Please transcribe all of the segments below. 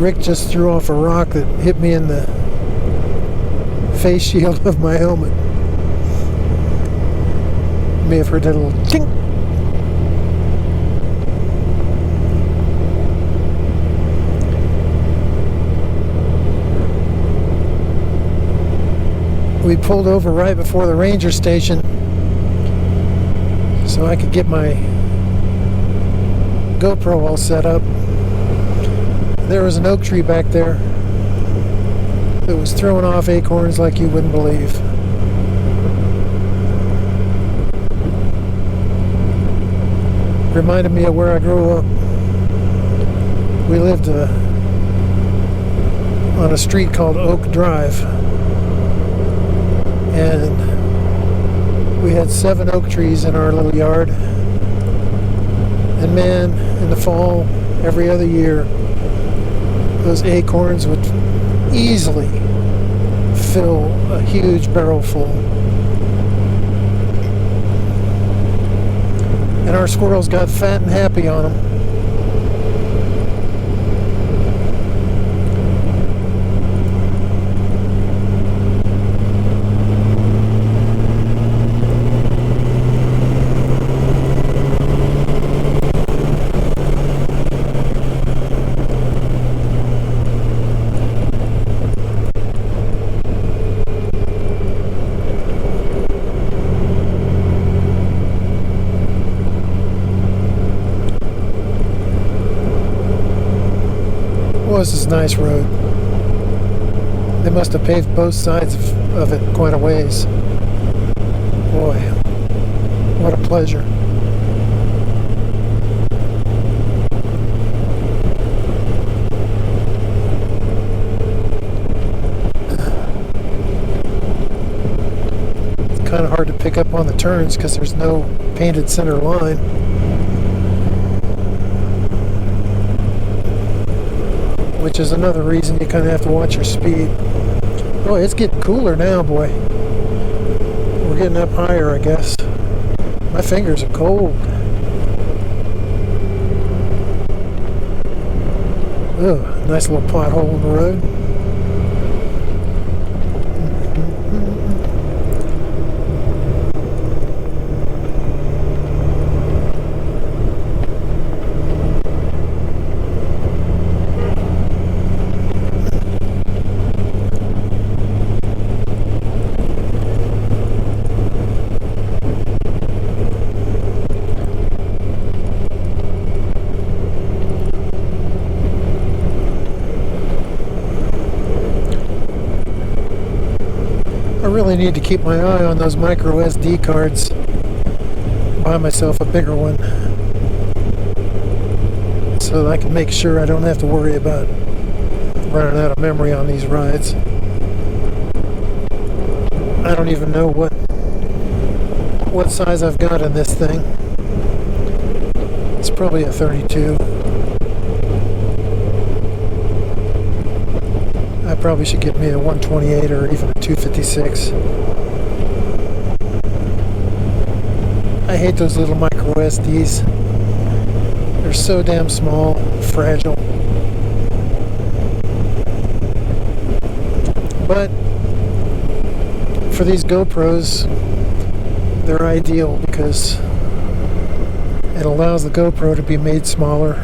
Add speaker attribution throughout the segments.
Speaker 1: Rick just threw off a rock that hit me in the face shield of my helmet. You may have heard that little tink. We pulled over right before the ranger station so I could get my GoPro all set up. There was an oak tree back there that was throwing off acorns like you wouldn't believe. Reminded me of where I grew up. We lived on a street called Oak Drive, and we had 7 oak trees in our little yard. And man, in the fall, every other year, those acorns would easily fill a huge barrel full. And our squirrels got fat and happy on them. This is a nice road. They must have paved both sides of it quite a ways. Boy, what a pleasure. It's kind of hard to pick up on the turns because there's no painted center line. Which is another reason you kind of have to watch your speed. Boy, it's getting cooler now, boy. We're getting up higher, I guess. My fingers are cold. Ugh, nice little pothole in the road. I really need to keep my eye on those micro SD cards. Buy myself a bigger one so that I can make sure I don't have to worry about running out of memory on these rides. I don't even know what size I've got in this thing. It's probably a 32. I probably should get me a 128 or even a 256. I hate those little micro SDs. They're so damn small, fragile. But for these GoPros, they're ideal because it allows the GoPro to be made smaller.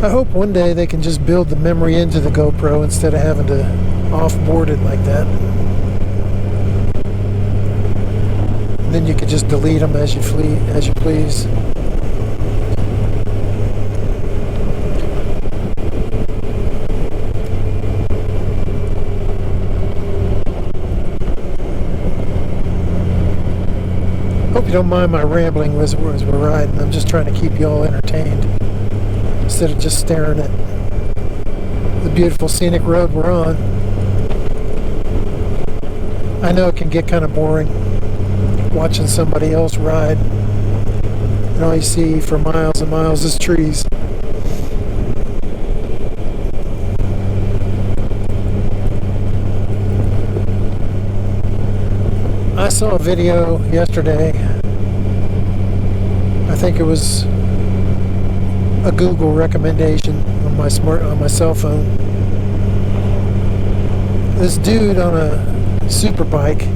Speaker 1: I hope one day they can just build the memory into the GoPro instead of having to offboard it like that. And then you could just delete them as you please. Hope you don't mind my rambling as we're riding. I'm just trying to keep you all entertained instead of just staring at the beautiful scenic road we're on. I know it can get kind of boring watching somebody else ride, and all you see for miles and miles is trees. I saw a video yesterday. I think it was a Google recommendation. I'm on my cell phone. This dude on a super bike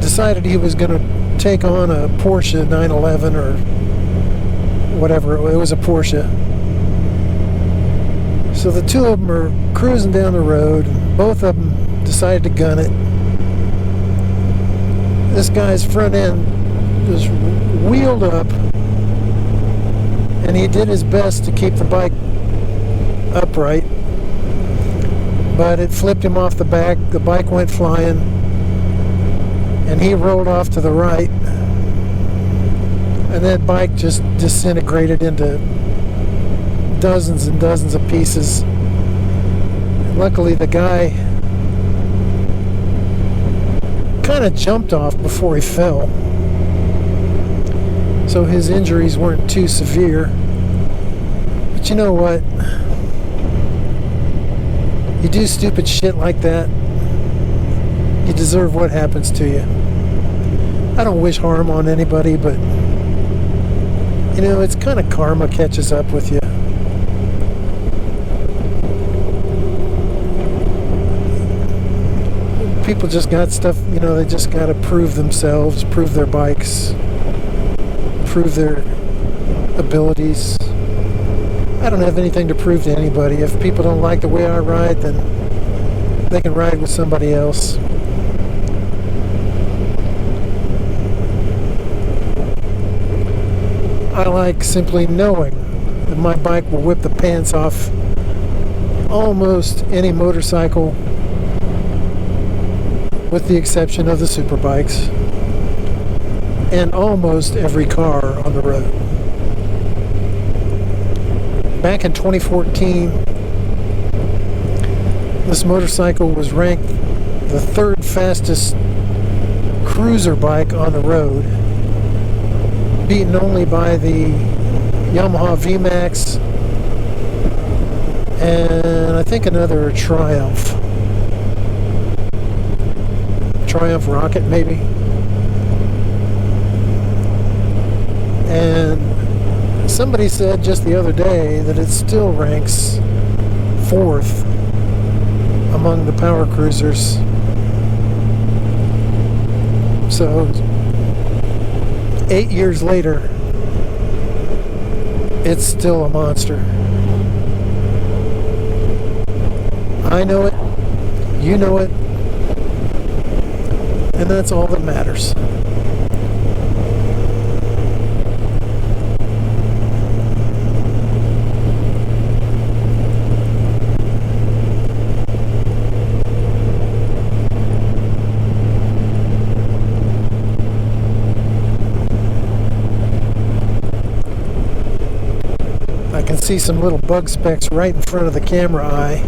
Speaker 1: decided he was going to take on a Porsche 911 or whatever. It was a Porsche. So the two of them are cruising down the road. Both of them decided to gun it. This guy's front end was wheeled up, and he did his best to keep the bike upright, but it flipped him off the back. The bike went flying, and he rolled off to the right, and that bike just disintegrated into dozens and dozens of pieces. Luckily, the guy kind of jumped off before he fell, so his injuries weren't too severe. But you know what? You do stupid shit like that, you deserve what happens to you. I don't wish harm on anybody, but you know, it's kind of karma catches up with you. People just got stuff, you know, they just got to prove themselves, prove their bikes, prove their abilities. I don't have anything to prove to anybody. If people don't like the way I ride, then they can ride with somebody else. I like simply knowing that my bike will whip the pants off almost any motorcycle, with the exception of the super bikes, and almost every car on the road. Back in 2014, this motorcycle was ranked the third fastest cruiser bike on the road, beaten only by the Yamaha VMAX and I think another Triumph Rocket maybe. And somebody said just the other day that it still ranks fourth among the power cruisers. So 8 years later, it's still a monster. I know it, you know it, and that's all that matters. I can see some little bug specks right in front of the camera eye.